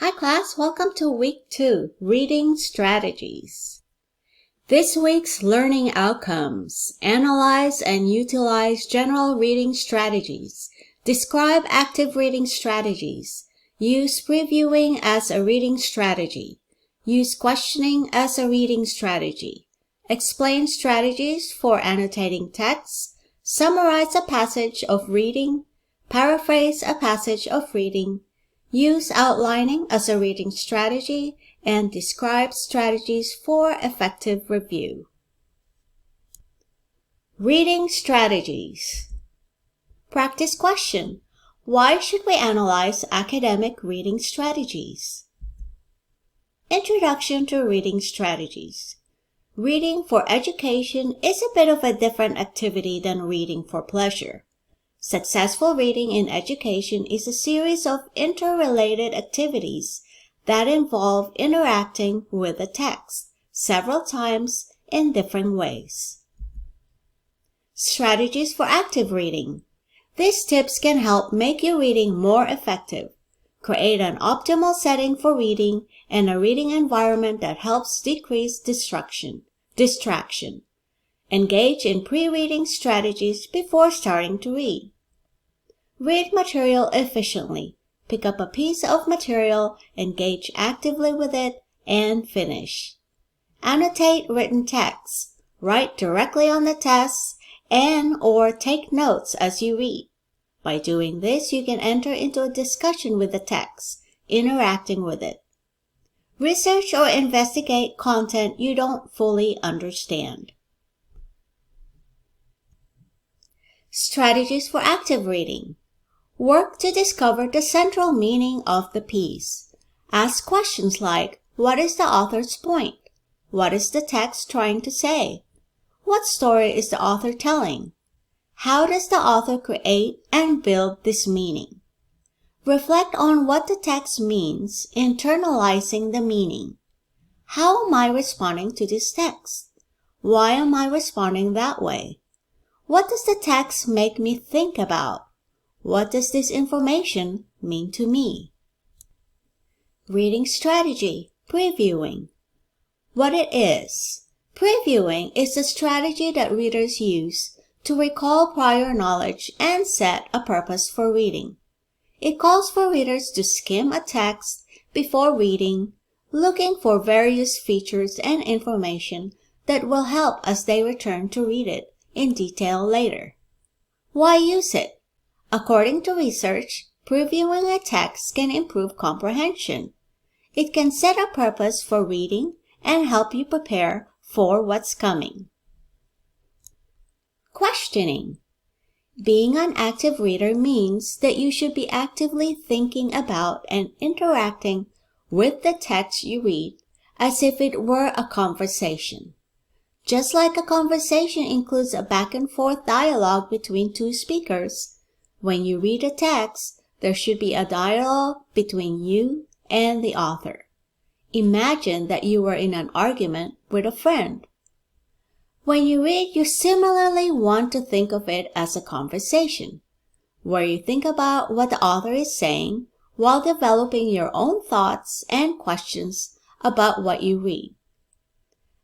Hi class, welcome to week 2, Reading Strategies. This week's learning outcomes: analyze and utilize general reading strategies, describe active reading strategies, use previewing as a reading strategy, use questioning as a reading strategy, explain strategies for annotating text, summarize a passage of reading, paraphrase a passage of reading, use outlining as a reading strategy, and describe strategies for effective review. Reading strategies. Practice question: why should we analyze academic reading strategies? Introduction to reading strategies. Reading for education is a bit of a different activity than reading for pleasure. Successful reading in education is a series of interrelated activities that involve interacting with the text several times in different ways. Strategies for active reading. These tips can help make your reading more effective. Create an optimal setting for reading and a reading environment that helps decrease distraction. Engage in pre-reading strategies before starting to read. Read material efficiently. Pick up a piece of material, engage actively with it, and finish. Annotate written text. Write directly on the text and/or take notes as you read. By doing this, you can enter into a discussion with the text, interacting with it. Research or investigate content you don't fully understand. Strategies for active reading. Work to discover the central meaning of the piece. Ask questions like, what is the author's point? What is the text trying to say? What story is the author telling? How does the author create and build this meaning? Reflect on what the text means, internalizing the meaning. How am I responding to this text? Why am I responding that way? What does the text make me think about? What does this information mean to me? Reading strategy, previewing. What it is. Previewing is a strategy that readers use to recall prior knowledge and set a purpose for reading. It calls for readers to skim a text before reading, looking for various features and information that will help as they return to read it in detail later. Why use it? According to research, previewing a text can improve comprehension. It can set a purpose for reading and help you prepare for what's coming. Questioning. Being an active reader means that you should be actively thinking about and interacting with the text you read as if it were a conversation. Just like a conversation includes a back and forth dialogue between two speakers, when you read a text, there should be a dialogue between you and the author. Imagine that you were in an argument with a friend. When you read, you similarly want to think of it as a conversation, where you think about what the author is saying while developing your own thoughts and questions about what you read.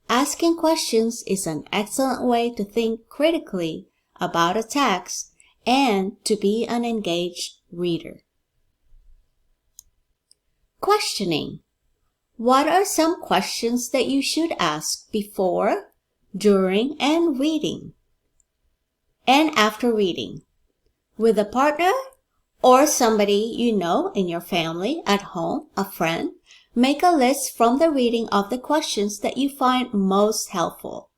Asking questions is an excellent way to think critically about a text and to be an engaged reader. Questioning. What are some questions that you should ask before, during, and reading, and after reading? With a partner or somebody you know in your family, at home, a friend, make a list from the reading of the questions that you find most helpful.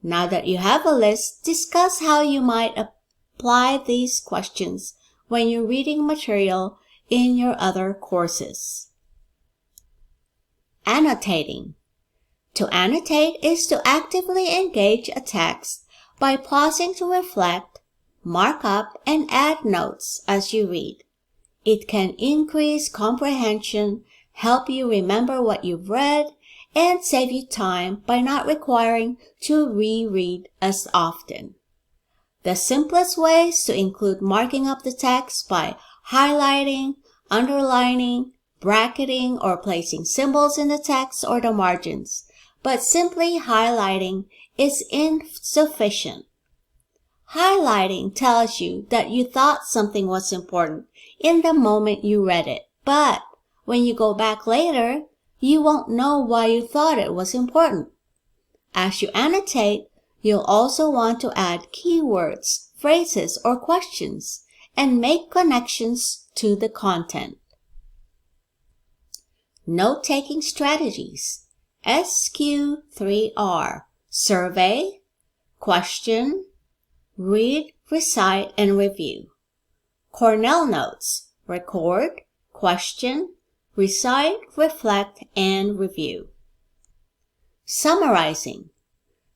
Now that you have a list, discuss how you might apply these questions when you're reading material in your other courses. Annotating. To annotate is to actively engage a text by pausing to reflect, mark up, and add notes as you read. It can increase comprehension, help you remember what you've read, and save you time by not requiring to reread as often. The simplest way is to include marking up the text by highlighting, underlining, bracketing or placing symbols in the text or the margins, but simply highlighting is insufficient. Highlighting tells you that you thought something was important in the moment you read it, but when you go back later, you won't know why you thought it was important. As you annotate, you'll also want to add keywords, phrases, or questions, and make connections to the content. Note-taking strategies. SQ3R. Survey, question, read, recite, and review. Cornell notes. Record, question, recite, reflect, and review. Summarizing.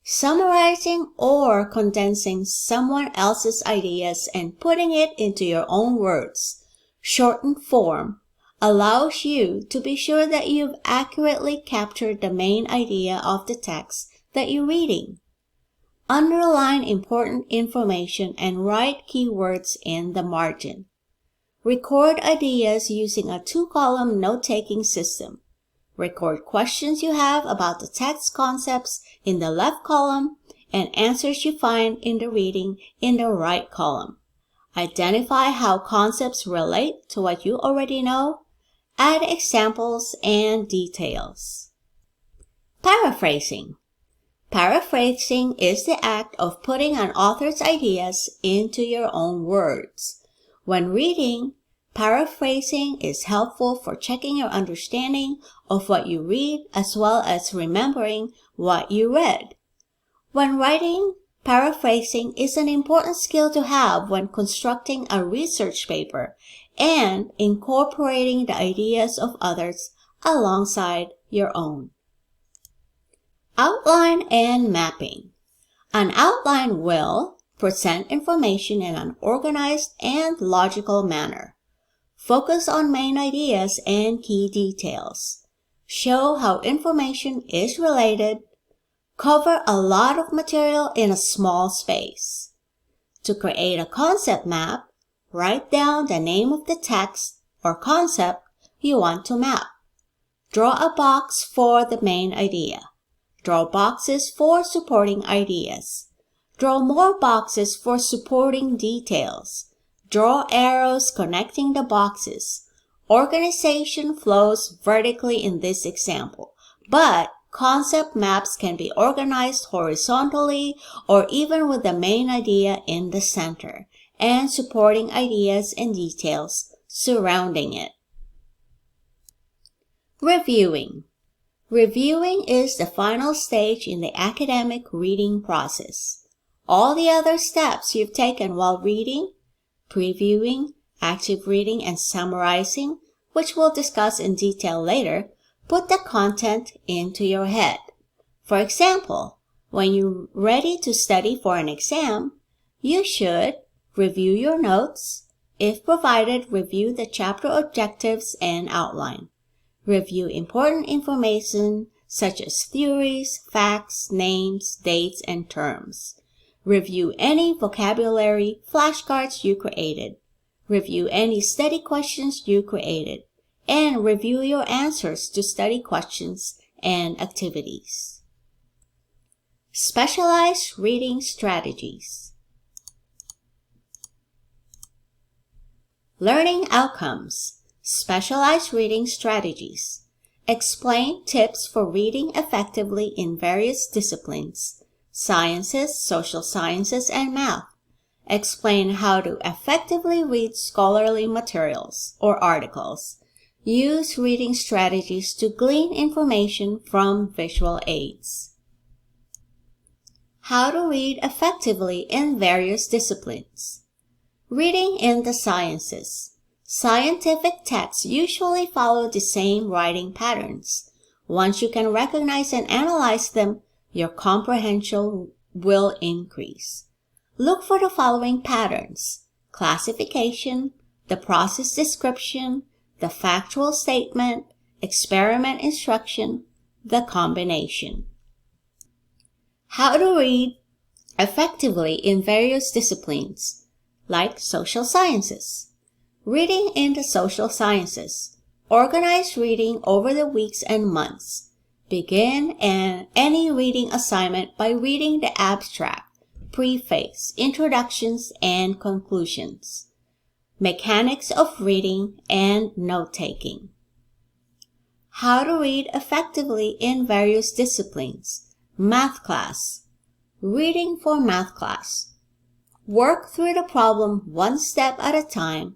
Summarizing or condensing someone else's ideas and putting it into your own words, shortened form, allows you to be sure that you've accurately captured the main idea of the text that you're reading. Underline important information and write keywords in the margin. Record ideas using a 2-column note-taking system. Record questions you have about the text concepts in the left column and answers you find in the reading in the right column. Identify how concepts relate to what you already know. Add examples and details. Paraphrasing. Paraphrasing is the act of putting an author's ideas into your own words. When reading, paraphrasing is helpful for checking your understanding of what you read as well as remembering what you read. When writing, paraphrasing is an important skill to have when constructing a research paper and incorporating the ideas of others alongside your own. Outline and mapping. An outline will present information in an organized and logical manner. Focus on main ideas and key details. Show how information is related. Cover a lot of material in a small space. To create a concept map, write down the name of the text or concept you want to map. Draw a box for the main idea. Draw boxes for supporting ideas. Draw more boxes for supporting details. Draw arrows connecting the boxes. Organization flows vertically in this example, but concept maps can be organized horizontally or even with the main idea in the center and supporting ideas and details surrounding it. Reviewing. Reviewing is the final stage in the academic reading process. All the other steps you've taken while reading, previewing, active reading, and summarizing, which we'll discuss in detail later, put the content into your head. For example, when you're ready to study for an exam, you should review your notes. If provided, review the chapter objectives and outline. Review important information such as theories, facts, names, dates, and terms. Review any vocabulary flashcards you created. Review any study questions you created. And review your answers to study questions and activities. Specialized reading strategies. Learning outcomes. Specialized reading strategies. Explain tips for reading effectively in various disciplines, sciences, social sciences, and math. Explain how to effectively read scholarly materials or articles. Use reading strategies to glean information from visual aids. How to read effectively in various disciplines. Reading in the sciences. Scientific texts usually follow the same writing patterns. Once you can recognize and analyze them, your comprehension will increase. Look for the following patterns: classification, the process description, the factual statement, experiment instruction, the combination. How to read effectively in various disciplines, like social sciences. Reading in the social sciences. Organize reading over the weeks and months. Begin any reading assignment by reading the abstract, preface, introductions, and conclusions. Mechanics of reading and note-taking. How to read effectively in various disciplines. Math class. Reading for math class. Work through the problem one step at a time.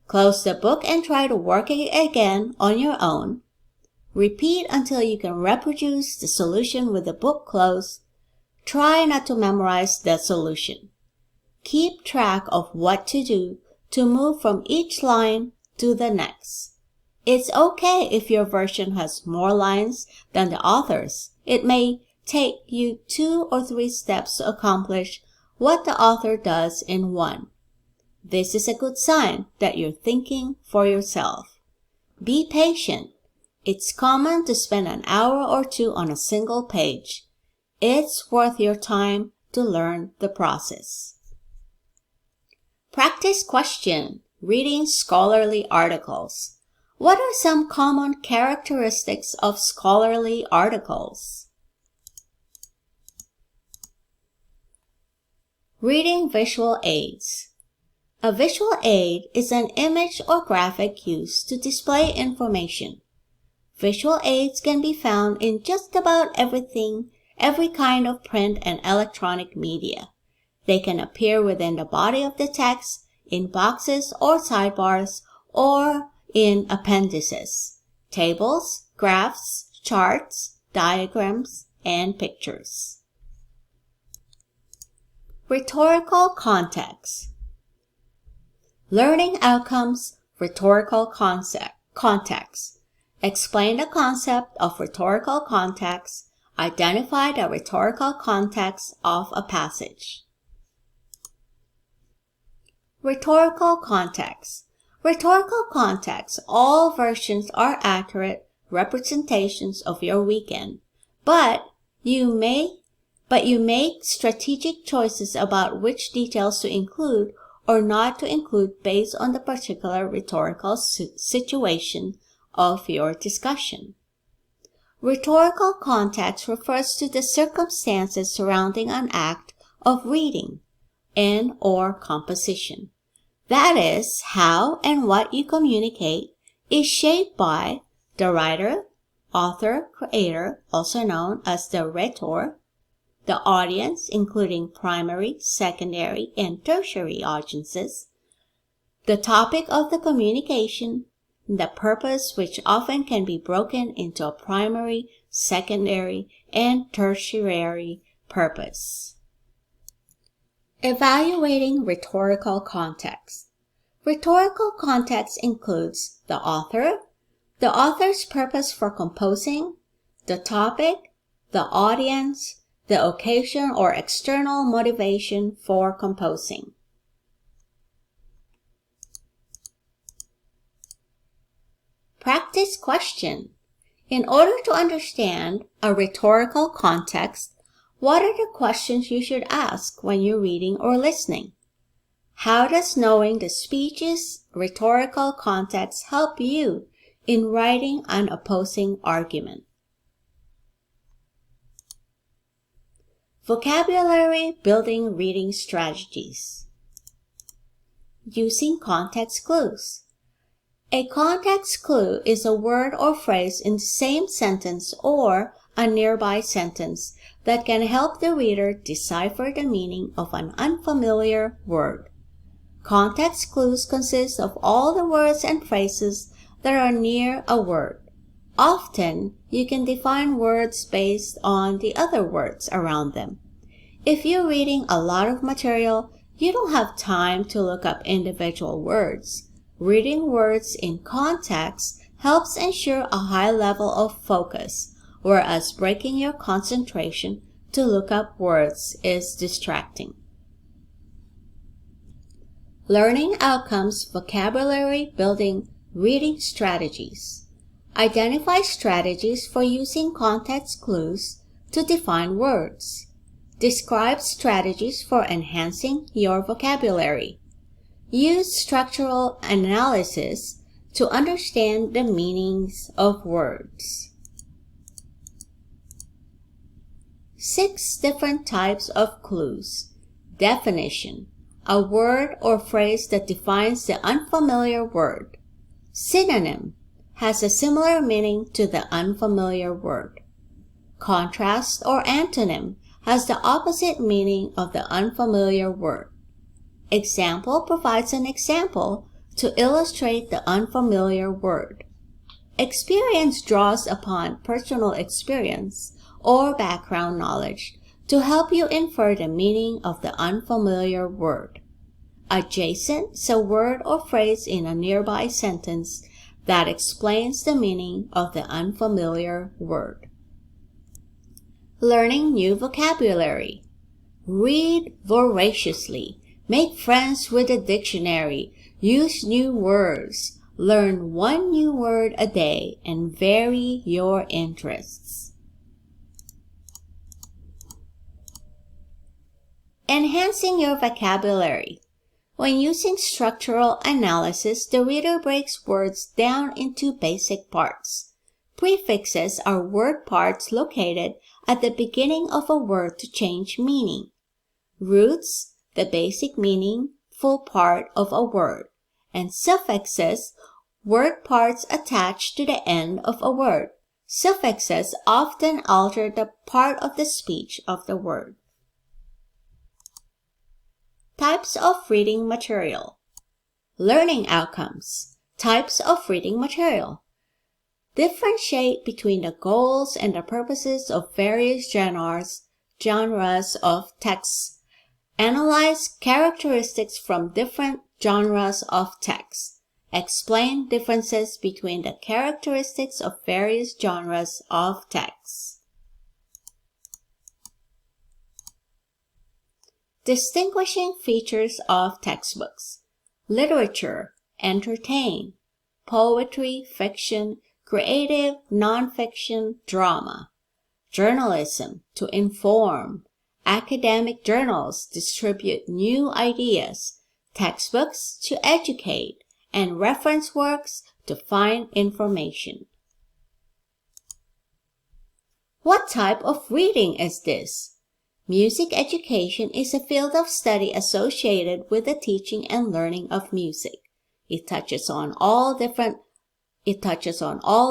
Close the book and try to work it again on your own. Repeat until you can reproduce the solution with the book closed. Try not to memorize the solution. Keep track of what to do to move from each line to the next. It's okay if your version has more lines than the author's. It may take you 2 or 3 steps to accomplish what the author does in one. This is a good sign that you're thinking for yourself. Be patient. It's common to spend an hour or 2 on a single page. It's worth your time to learn the process. Practice question. Reading scholarly articles. What are some common characteristics of scholarly articles? Reading visual aids. A visual aid is an image or graphic used to display information. Visual aids can be found in just about every kind of print and electronic media. They can appear within the body of the text, in boxes or sidebars, or in appendices, tables, graphs, charts, diagrams, and pictures. Rhetorical context. Learning outcomes, rhetorical context. Explain the concept of rhetorical context. Identify the rhetorical context of a passage. Rhetorical context. Rhetorical context. All versions are accurate representations of your weekend, but you make strategic choices about which details to include or not to include based on the particular rhetorical situation of your discussion. Rhetorical context refers to the circumstances surrounding an act of reading and/or composition. That is, how and what you communicate is shaped by the writer, author, creator, also known as the rhetor, the audience, including primary, secondary, and tertiary audiences, the topic of the communication, the purpose, which often can be broken into a primary, secondary, and tertiary purpose. Evaluating rhetorical context. Rhetorical context includes the author's purpose for composing, the topic, the audience, the occasion or external motivation for composing. Practice question. In order to understand a rhetorical context, what are the questions you should ask when you're reading or listening? How does knowing the speech's rhetorical context help you in writing an opposing argument? Vocabulary building reading strategies. Using context clues. A context clue is a word or phrase in the same sentence or a nearby sentence that can help the reader decipher the meaning of an unfamiliar word. Context clues consist of all the words and phrases that are near a word. Often, you can define words based on the other words around them. If you're reading a lot of material, you don't have time to look up individual words. Reading words in context helps ensure a high level of focus, whereas breaking your concentration to look up words is distracting. Learning outcomes, vocabulary building, reading strategies. Identify strategies for using context clues to define words. Describe strategies for enhancing your vocabulary. Use structural analysis to understand the meanings of words. 6 different types of clues. Definition: a word or phrase that defines the unfamiliar word. Synonym: has a similar meaning to the unfamiliar word. Contrast or antonym: has the opposite meaning of the unfamiliar word. Example provides an example to illustrate the unfamiliar word. Experience draws upon personal experience or background knowledge to help you infer the meaning of the unfamiliar word. Adjacent is a word or phrase in a nearby sentence that explains the meaning of the unfamiliar word. Learning new vocabulary. Read voraciously. Make friends with the dictionary. Use new words. Learn 1 new word a day and vary your interests. Enhancing your vocabulary. When using structural analysis, the reader breaks words down into basic parts. Prefixes are word parts located at the beginning of a word to change meaning. Roots, the basic meaning, full part of a word. And suffixes, word parts attached to the end of a word. Suffixes often alter the part of the speech of the word. Types of reading material. Learning outcomes. Types of reading material. Differentiate between the goals and the purposes of various genres of texts. Analyze characteristics from different genres of text. Explain differences between the characteristics of various genres of text. Distinguishing features of textbooks. Literature, entertain. Poetry, fiction, creative, nonfiction, drama. Journalism, to inform. Academic journals distribute new ideas. Textbooks, to educate. And reference works, to find information. What type of reading is this? Music education is a field of study associated with the teaching and learning of music. It touches on all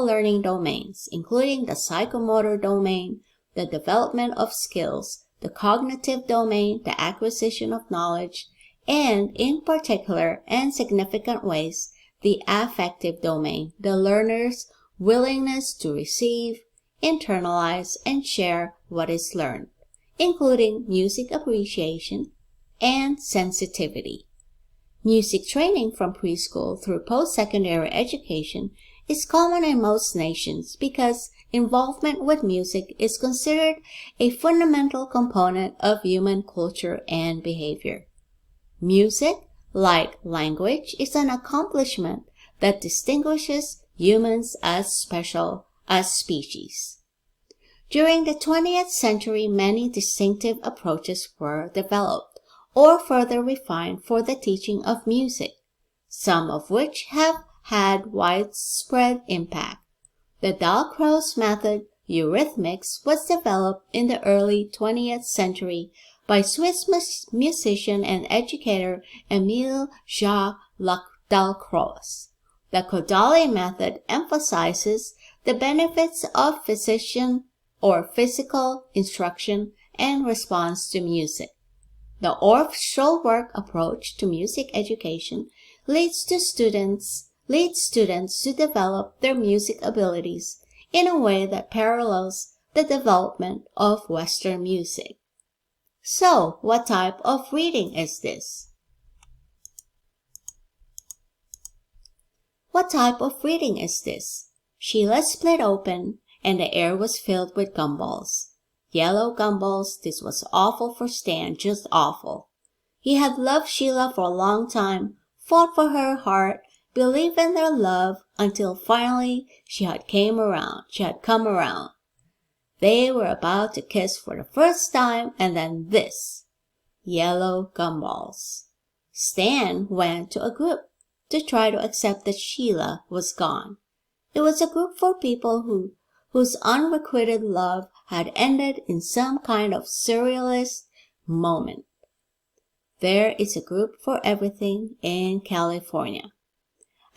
learning domains, including the psychomotor domain, the development of skills, the cognitive domain, the acquisition of knowledge, and, in particular and significant ways, the affective domain, the learner's willingness to receive, internalize, and share what is learned, including music appreciation and sensitivity. Music training from preschool through post-secondary education is common in most nations because involvement with music is considered a fundamental component of human culture and behavior. Music, like language, is an accomplishment that distinguishes humans as special as species. During the 20th century, many distinctive approaches were developed or further refined for the teaching of music, some of which have had widespread impact. The Dalcroze method, eurythmics, was developed in the early 20th century by Swiss musician and educator Émile Jacques Dalcroze. The Kodály method emphasizes the benefits of physical instruction and response to music. The orchestral work approach to music education leads students to develop their music abilities in a way that parallels the development of Western music. So, what type of reading is this? What type of reading is this? Sheila split open, and the air was filled with gumballs. Yellow gumballs. This was awful for Stan, just awful. He had loved Sheila for a long time, fought for her heart, believed in their love, until finally she had come around. They were about to kiss for the first time, and then this. Yellow gumballs. Stan went to a group. to try to accept that Sheila was gone. It was a group for people whose unrequited love had ended in some kind of surrealist moment. There is a group for everything in California.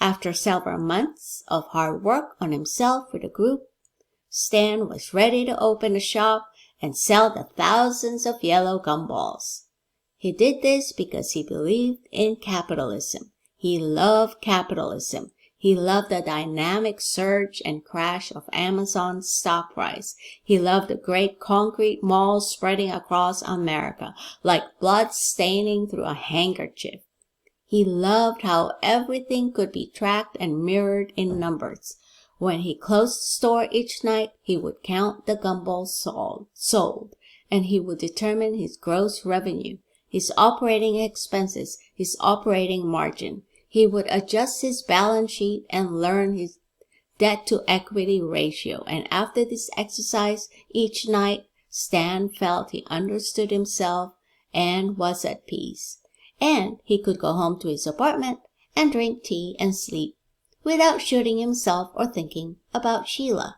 After several months of hard work on himself with the group, Stan was ready to open a shop and sell the thousands of yellow gumballs. He did this because he believed in capitalism. He loved capitalism. He loved the dynamic surge and crash of Amazon's stock price. He loved the great concrete malls spreading across America like blood staining through a handkerchief. He loved how everything could be tracked and mirrored in numbers. When he closed the store each night, he would count the gumballs sold, and he would determine his gross revenue, his operating expenses, his operating margin. He would adjust his balance sheet and learn his debt-to-equity ratio. And after this exercise each night, Stan felt he understood himself and was at peace. And he could go home to his apartment and drink tea and sleep without shooting himself or thinking about Sheila.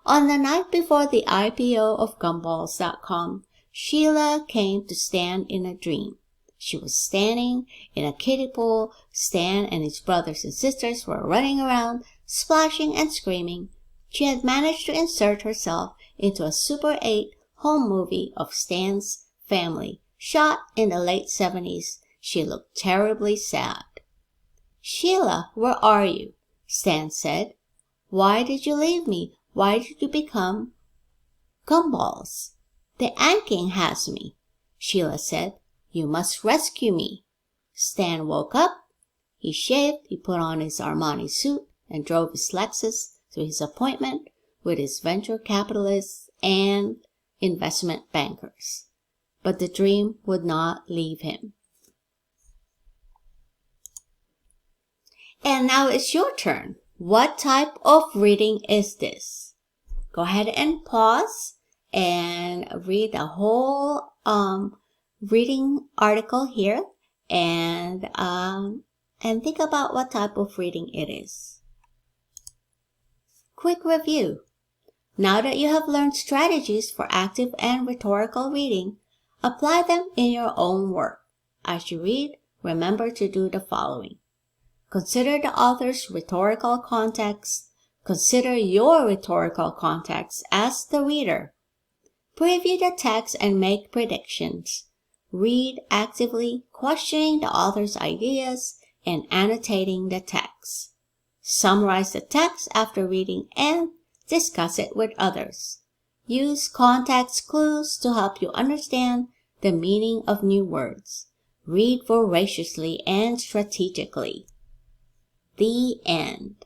On the night before the IPO of Gumballs.com, Sheila came to Stan in a dream. She was standing in a kiddie pool. Stan and his brothers and sisters were running around, splashing and screaming. She had managed to insert herself into a Super 8 home movie of Stan's family, shot in the late 70s. She looked terribly sad. "Sheila, where are you?" Stan said. "Why did you leave me? Why did you become Gumballs?" "The anking has me," Sheila said. "You must rescue me." Stan woke up. He shaved, he put on his Armani suit, and drove his Lexus to his appointment with his venture capitalists and investment bankers. But the dream would not leave him. And now it's your turn. What type of reading is this? Go ahead and pause and read the whole reading article here and think about what type of reading it is. Quick review. Now that you have learned strategies for active and rhetorical reading, apply them in your own work. As you read, remember to do the following. Consider the author's rhetorical context. Consider your rhetorical context as the reader. Preview the text and make predictions. Read actively, questioning the author's ideas and annotating the text. Summarize the text after reading and discuss it with others. Use context clues to help you understand the meaning of new words. Read voraciously and strategically. The end.